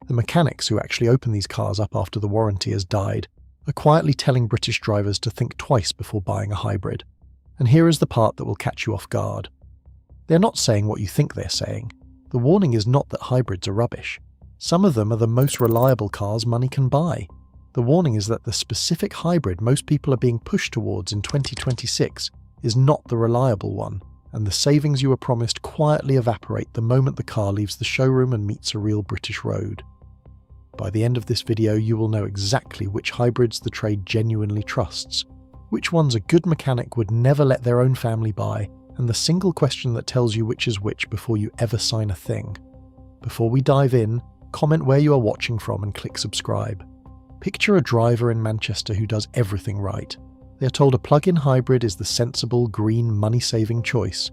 The mechanics who actually open these cars up after the warranty has died are quietly telling British drivers to think twice before buying a hybrid. And here is the part that will catch you off guard. They're not saying what you think they're saying. The warning is not that hybrids are rubbish. Some of them are the most reliable cars money can buy. The warning is that the specific hybrid most people are being pushed towards in 2026 is not the reliable one, and the savings you were promised quietly evaporate the moment the car leaves the showroom and meets a real British road. By the end of this video, you will know exactly which hybrids the trade genuinely trusts, which ones a good mechanic would never let their own family buy, and the single question that tells you which is which before you ever sign a thing. Before we dive in, comment where you are watching from and click subscribe. Picture a driver in Manchester who does everything right. They are told a plug-in hybrid is the sensible, green, money-saving choice.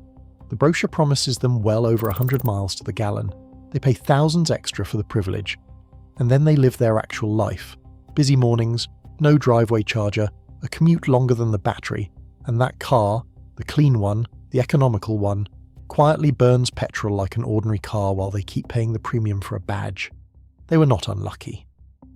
The brochure promises them well over 100 miles to the gallon. They pay thousands extra for the privilege. And then they live their actual life. Busy mornings, no driveway charger, a commute longer than the battery, and that car, the clean one, the economical one, quietly burns petrol like an ordinary car while they keep paying the premium for a badge. They were not unlucky.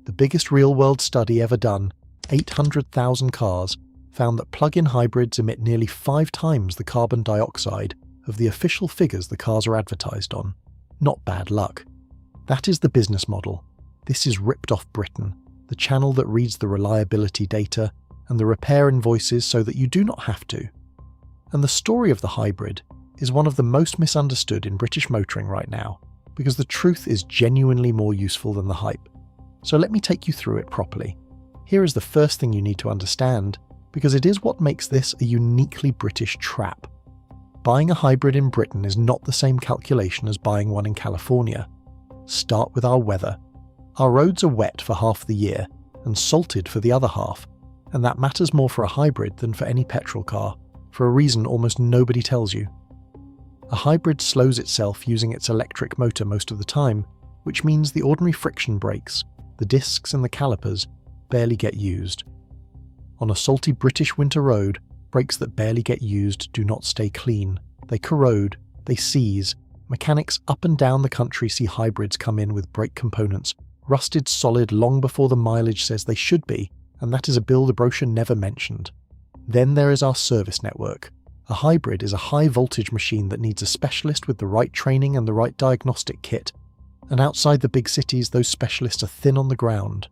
The biggest real-world study ever done, 800,000 cars, found that plug-in hybrids emit nearly 5 times the carbon dioxide of the official figures the cars are advertised on. Not bad luck. That is the business model. This is Ripped Off Britain, the channel that reads the reliability data and the repair invoices so that you do not have to. And the story of the hybrid is one of the most misunderstood in British motoring right now, because the truth is genuinely more useful than the hype. So let me take you through it properly. Here is the first thing you need to understand, because it is what makes this a uniquely British trap. Buying a hybrid in Britain is not the same calculation as buying one in California. Start with our weather. Our roads are wet for half the year and salted for the other half, and that matters more for a hybrid than for any petrol car, for a reason almost nobody tells you. A hybrid slows itself using its electric motor most of the time, which means the ordinary friction brakes, the discs and the calipers, barely get used. On a salty British winter road, brakes that barely get used do not stay clean. They corrode, they seize. Mechanics up and down the country see hybrids come in with brake components rusted solid long before the mileage says they should be, and that is a bill the brochure never mentioned. Then there is our service network. A hybrid is a high-voltage machine that needs a specialist with the right training and the right diagnostic kit, and outside the big cities those specialists are thin on the ground.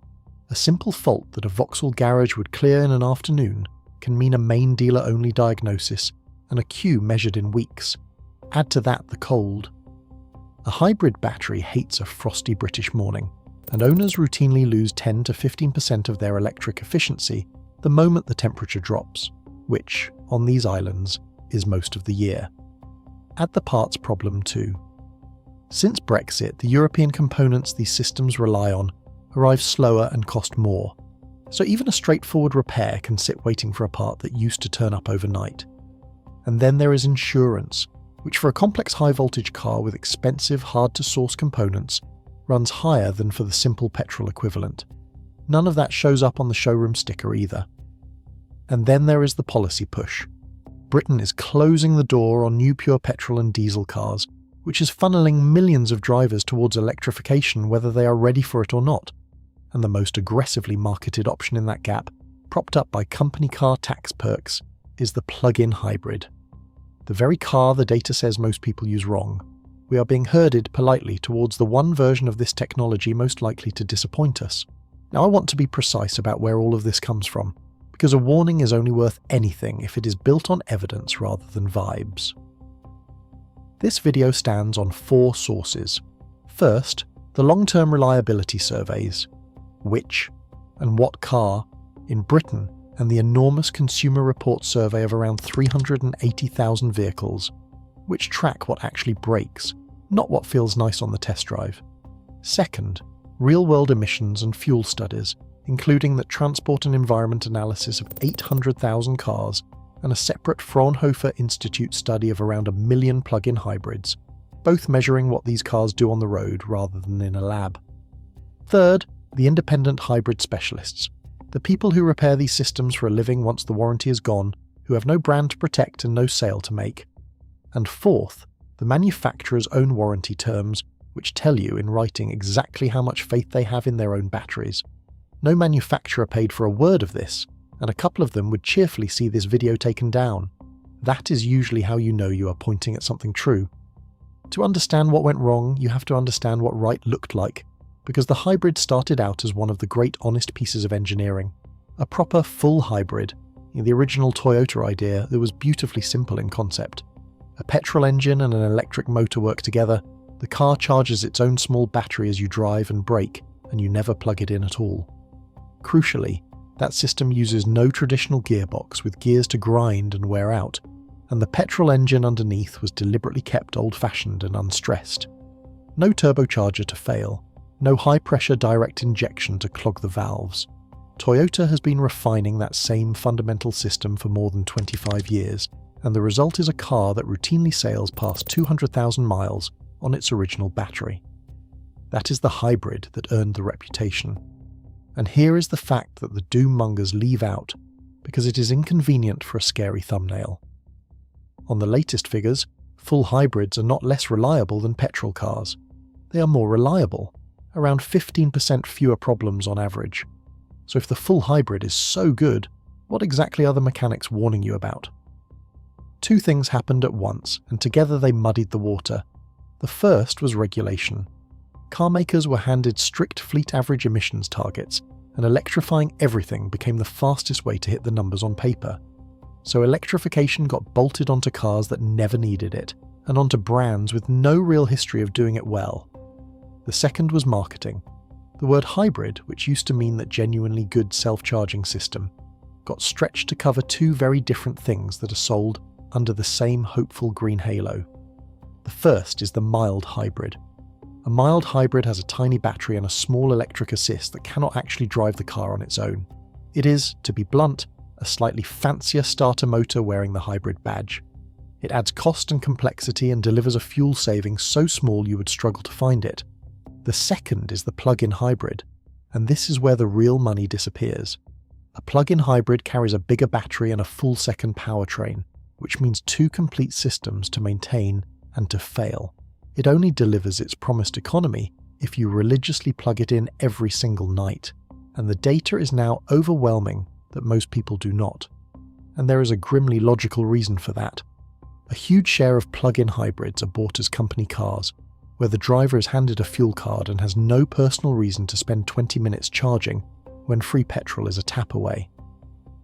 A simple fault that a Vauxhall garage would clear in an afternoon can mean a main dealer-only diagnosis and a queue measured in weeks. Add to that the cold. A hybrid battery hates a frosty British morning, and owners routinely lose 10 to 15% of their electric efficiency the moment the temperature drops, which, on these islands, is most of the year. Add the parts problem too. Since Brexit, the European components these systems rely on arrive slower and cost more, so even a straightforward repair can sit waiting for a part that used to turn up overnight. And then there is insurance, which for a complex high-voltage car with expensive, hard-to-source components runs higher than for the simple petrol equivalent. None of that shows up on the showroom sticker either. And then there is the policy push. Britain is closing the door on new pure petrol and diesel cars, which is funneling millions of drivers towards electrification whether they are ready for it or not. And the most aggressively marketed option in that gap, propped up by company car tax perks, is the plug-in hybrid. The very car the data says most people use wrong. We are being herded politely towards the one version of this technology most likely to disappoint us. Now I want to be precise about where all of this comes from, because a warning is only worth anything if it is built on evidence rather than vibes. This video stands on 4 sources. First, the long-term reliability surveys. Which and what car in Britain, and the enormous Consumer Reports survey of around 380,000 vehicles, which track what actually breaks, not what feels nice on the test drive. Second, real-world emissions and fuel studies, including the transport and environment analysis of 800,000 cars and a separate Fraunhofer Institute study of around 1 million plug-in hybrids, both measuring what these cars do on the road rather than in a lab. Third, the independent hybrid specialists, the people who repair these systems for a living once the warranty is gone, who have no brand to protect and no sale to make. And fourth, the manufacturer's own warranty terms, which tell you in writing exactly how much faith they have in their own batteries. No manufacturer paid for a word of this, and a couple of them would cheerfully see this video taken down. That is usually how you know you are pointing at something true. To understand what went wrong, you have to understand what right looked like, because the hybrid started out as one of the great honest pieces of engineering. A proper full hybrid, the original Toyota idea that was beautifully simple in concept. A petrol engine and an electric motor work together, the car charges its own small battery as you drive and brake, and you never plug it in at all. Crucially, that system uses no traditional gearbox with gears to grind and wear out, and the petrol engine underneath was deliberately kept old-fashioned and unstressed. No turbocharger to fail, no high-pressure direct injection to clog the valves. Toyota has been refining that same fundamental system for more than 25 years, and the result is a car that routinely sails past 200,000 miles on its original battery. That is the hybrid that earned the reputation. And here is the fact that the doom-mongers leave out, because it is inconvenient for a scary thumbnail. On the latest figures, full hybrids are not less reliable than petrol cars. They are more reliable, around 15% fewer problems on average. So if the full hybrid is so good, what exactly are the mechanics warning you about? Two things happened at once, and together they muddied the water. The first was regulation. Car makers were handed strict fleet average emissions targets, and electrifying everything became the fastest way to hit the numbers on paper. So electrification got bolted onto cars that never needed it, and onto brands with no real history of doing it well. The second was marketing. The word hybrid, which used to mean that genuinely good self-charging system, got stretched to cover two very different things that are sold under the same hopeful green halo. The first is the mild hybrid. A mild hybrid has a tiny battery and a small electric assist that cannot actually drive the car on its own. It is, to be blunt, a slightly fancier starter motor wearing the hybrid badge. It adds cost and complexity and delivers a fuel saving so small you would struggle to find it. The second is the plug-in hybrid, and this is where the real money disappears. A plug-in hybrid carries a bigger battery and a full second powertrain, which means two complete systems to maintain and to fail. It only delivers its promised economy if you religiously plug it in every single night, and the data is now overwhelming that most people do not. And there is a grimly logical reason for that. A huge share of plug-in hybrids are bought as company cars, where the driver is handed a fuel card and has no personal reason to spend 20 minutes charging when free petrol is a tap away.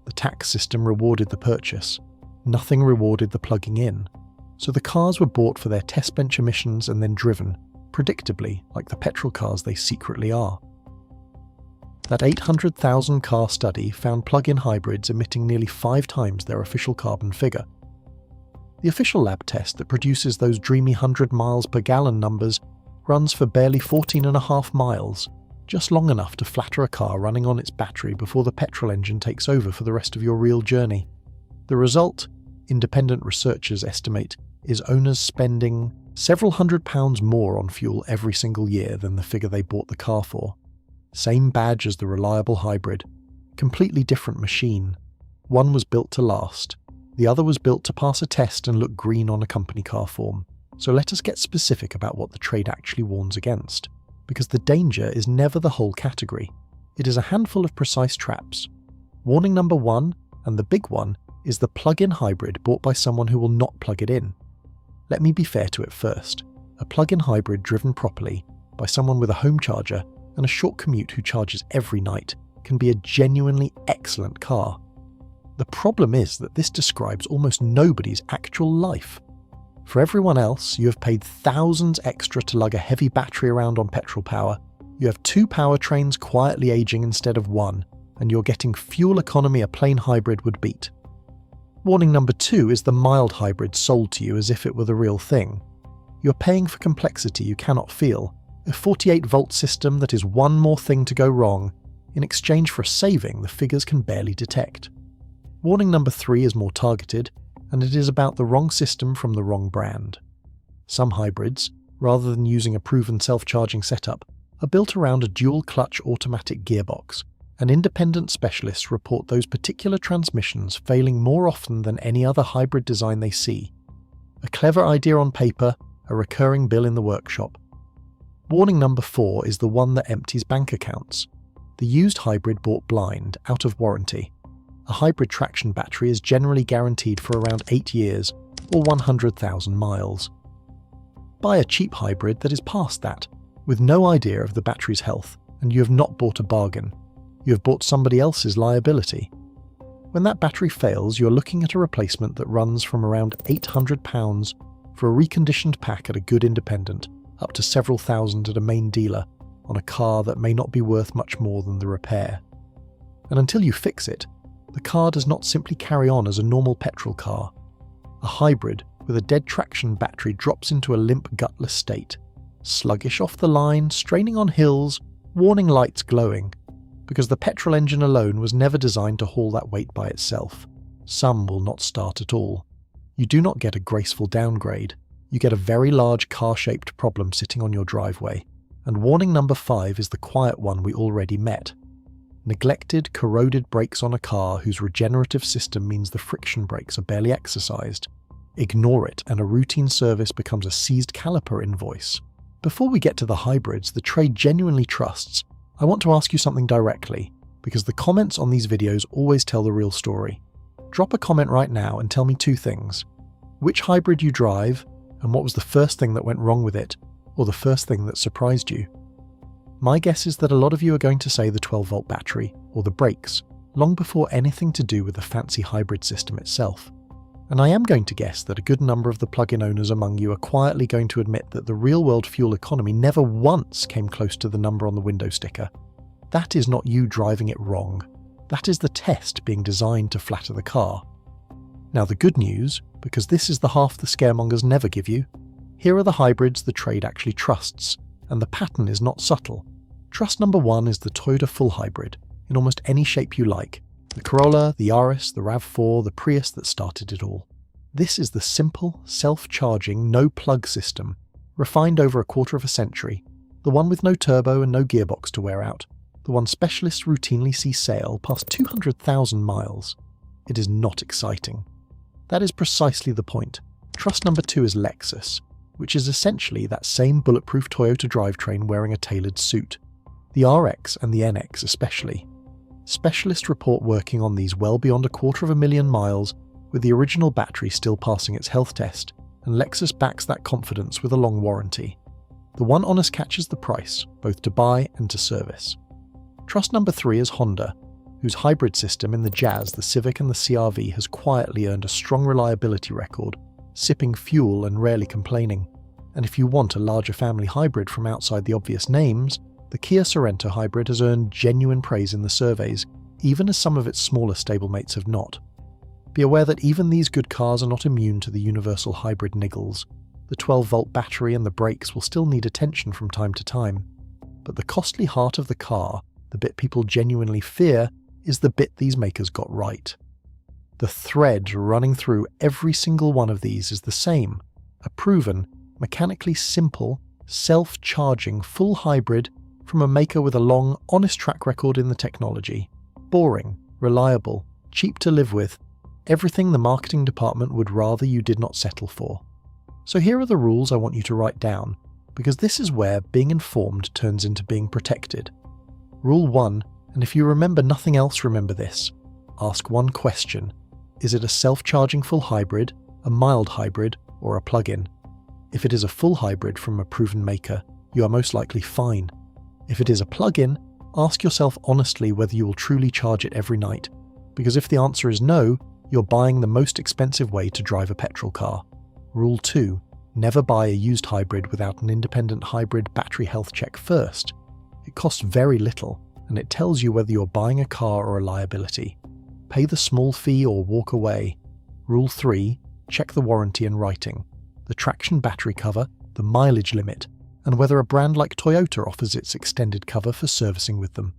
The tax system rewarded the purchase. Nothing rewarded the plugging in. So the cars were bought for their test bench emissions and then driven, predictably, like the petrol cars they secretly are. That 800,000 car study found plug-in hybrids emitting nearly 5 times their official carbon figure. The official lab test that produces those dreamy 100 miles per gallon numbers runs for barely 14.5 miles, just long enough to flatter a car running on its battery before the petrol engine takes over for the rest of your real journey. The result, independent researchers estimate, is owners spending several £100s more on fuel every single year than the figure they bought the car for. Same badge as the reliable hybrid, completely different machine. One was built to last. The other was built to pass a test and look green on a company car form. So let us get specific about what the trade actually warns against, because the danger is never the whole category. It is a handful of precise traps. Warning number 1, and the big one, is the plug-in hybrid bought by someone who will not plug it in. Let me be fair to it first. A plug-in hybrid driven properly by someone with a home charger and a short commute who charges every night can be a genuinely excellent car. The problem is that this describes almost nobody's actual life. For everyone else, you have paid thousands extra to lug a heavy battery around on petrol power, you have 2 powertrains quietly aging instead of 1, and you're getting fuel economy a plain hybrid would beat. Warning number 2 is the mild hybrid sold to you as if it were the real thing. You're paying for complexity you cannot feel, a 48-volt system that is one more thing to go wrong, in exchange for a saving the figures can barely detect. Warning number 3 is more targeted, and it is about the wrong system from the wrong brand. Some hybrids, rather than using a proven self-charging setup, are built around a dual-clutch automatic gearbox, and independent specialists report those particular transmissions failing more often than any other hybrid design they see. A clever idea on paper, a recurring bill in the workshop. Warning number 4 is the one that empties bank accounts. The used hybrid bought blind, out of warranty. A hybrid traction battery is generally guaranteed for around 8 years or 100,000 miles. Buy a cheap hybrid that is past that, with no idea of the battery's health, and you have not bought a bargain. You have bought somebody else's liability. When that battery fails, you're looking at a replacement that runs from around £800 for a reconditioned pack at a good independent, up to several thousand at a main dealer, on a car that may not be worth much more than the repair. And until you fix it, the car does not simply carry on as a normal petrol car. A hybrid with a dead traction battery drops into a limp, gutless state, sluggish off the line, straining on hills, warning lights glowing, because the petrol engine alone was never designed to haul that weight by itself. Some will not start at all. You do not get a graceful downgrade. You get a very large car-shaped problem sitting on your driveway. And warning number 5 is the quiet one we already met. Neglected, corroded brakes on a car whose regenerative system means the friction brakes are barely exercised. Ignore it and a routine service becomes a seized caliper invoice. Before we get to the hybrids the trade genuinely trusts, I want to ask you something directly, because the comments on these videos always tell the real story. Drop a comment right now and tell me 2 things. Which hybrid you drive, and what was the first thing that went wrong with it, or the first thing that surprised you. My guess is that a lot of you are going to say the 12-volt battery, or the brakes, long before anything to do with the fancy hybrid system itself. And I am going to guess that a good number of the plug-in owners among you are quietly going to admit that the real-world fuel economy never once came close to the number on the window sticker. That is not you driving it wrong. That is the test being designed to flatter the car. Now the good news, because this is the half the scaremongers never give you, here are the hybrids the trade actually trusts, and the pattern is not subtle. Trust number 1 is the Toyota full hybrid, in almost any shape you like. The Corolla, the Yaris, the RAV4, the Prius that started it all. This is the simple, self-charging, no-plug system, refined over a quarter of a century, the one with no turbo and no gearbox to wear out, the one specialists routinely see sail past 200,000 miles. It is not exciting. That is precisely the point. Trust number 2 is Lexus, which is essentially that same bulletproof Toyota drivetrain wearing a tailored suit. The RX and the NX especially. Specialists report working on these well beyond 250,000 miles, with the original battery still passing its health test, and Lexus backs that confidence with a long warranty. The one honest catch is the price, both to buy and to service. Trust number 3 is Honda, whose hybrid system in the Jazz, the Civic and the CR-V has quietly earned a strong reliability record, sipping fuel and rarely complaining. And if you want a larger family hybrid from outside the obvious names, the Kia Sorento hybrid has earned genuine praise in the surveys, even as some of its smaller stablemates have not. Be aware that even these good cars are not immune to the universal hybrid niggles. The 12-volt battery and the brakes will still need attention from time to time. But the costly heart of the car, the bit people genuinely fear, is the bit these makers got right. The thread running through every single one of these is the same: a proven, mechanically simple, self-charging full hybrid from a maker with a long, honest track record in the technology. Boring, reliable, cheap to live with, everything the marketing department would rather you did not settle for. So here are the rules I want you to write down, because this is where being informed turns into being protected. Rule 1, and if you remember nothing else, remember this. Ask one question. Is it a self-charging full hybrid, a mild hybrid, or a plug-in? If it is a full hybrid from a proven maker, you are most likely fine. If it is a plug-in, ask yourself honestly whether you will truly charge it every night, because if the answer is no, you're buying the most expensive way to drive a petrol car. Rule 2, never buy a used hybrid without an independent hybrid battery health check first. It costs very little, and it tells you whether you're buying a car or a liability. Pay the small fee or walk away. Rule 3, check the warranty in writing, the traction battery cover, the mileage limit, and whether a brand like Toyota offers its extended cover for servicing with them.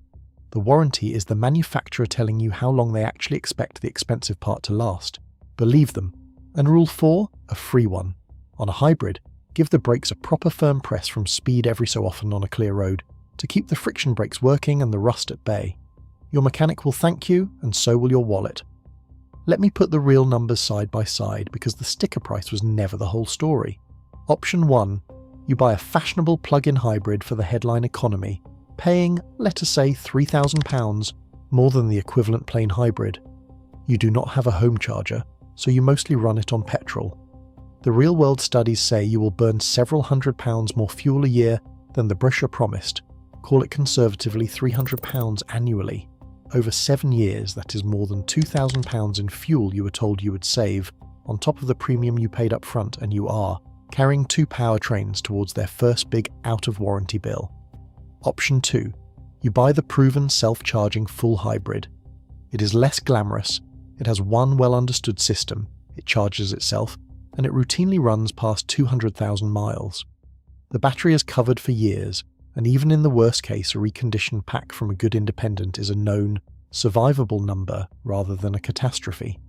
The warranty is the manufacturer telling you how long they actually expect the expensive part to last. Believe them. And rule 4, a free one. On a hybrid, give the brakes a proper firm press from speed every so often on a clear road, to keep the friction brakes working and the rust at bay. Your mechanic will thank you, and so will your wallet. Let me put the real numbers side by side, because the sticker price was never the whole story. Option 1, You buy a fashionable plug-in hybrid for the headline economy, paying, let us say, £3,000, more than the equivalent plain hybrid. You do not have a home charger, so you mostly run it on petrol. The real-world studies say you will burn several £100s more fuel a year than the brochure promised. Call it conservatively £300 annually. Over 7 years, that is more than £2,000 in fuel you were told you would save, on top of the premium you paid up front, and you are carrying 2 powertrains towards their first big out-of-warranty bill. Option 2. You buy the proven self-charging full hybrid. It is less glamorous, it has one well-understood system, it charges itself, and it routinely runs past 200,000 miles. The battery is covered for years, and even in the worst case, a reconditioned pack from a good independent is a known, survivable number rather than a catastrophe.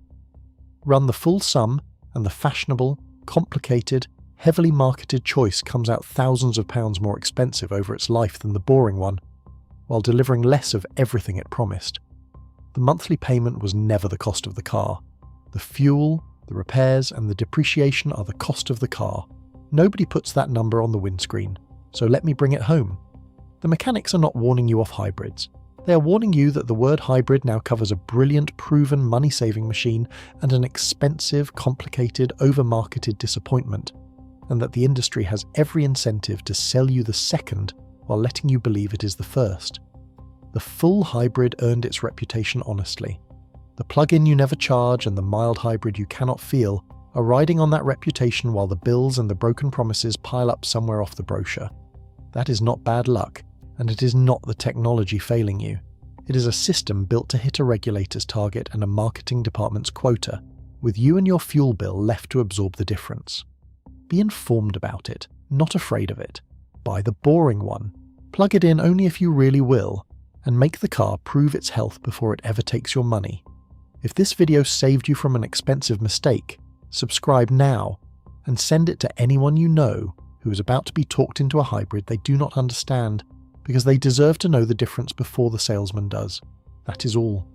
Run the full sum, and the fashionable, complicated, heavily marketed choice comes out thousands of pounds more expensive over its life than the boring one, while delivering less of everything it promised. The monthly payment was never the cost of the car. The fuel, the repairs, and the depreciation are the cost of the car. Nobody puts that number on the windscreen, so let me bring it home. The mechanics are not warning you off hybrids. They are warning you that the word hybrid now covers a brilliant, proven money-saving machine and an expensive, complicated, over-marketed disappointment, and that the industry has every incentive to sell you the second while letting you believe it is the first. The full hybrid earned its reputation honestly. The plug-in you never charge and the mild hybrid you cannot feel are riding on that reputation while the bills and the broken promises pile up somewhere off the brochure. That is not bad luck, and it is not the technology failing you. It is a system built to hit a regulator's target and a marketing department's quota, with you and your fuel bill left to absorb the difference. Be informed about it, not afraid of it. Buy the boring one. Plug it in only if you really will, and make the car prove its health before it ever takes your money. If this video saved you from an expensive mistake, subscribe now and send it to anyone you know who is about to be talked into a hybrid they do not understand, because they deserve to know the difference before the salesman does. That is all.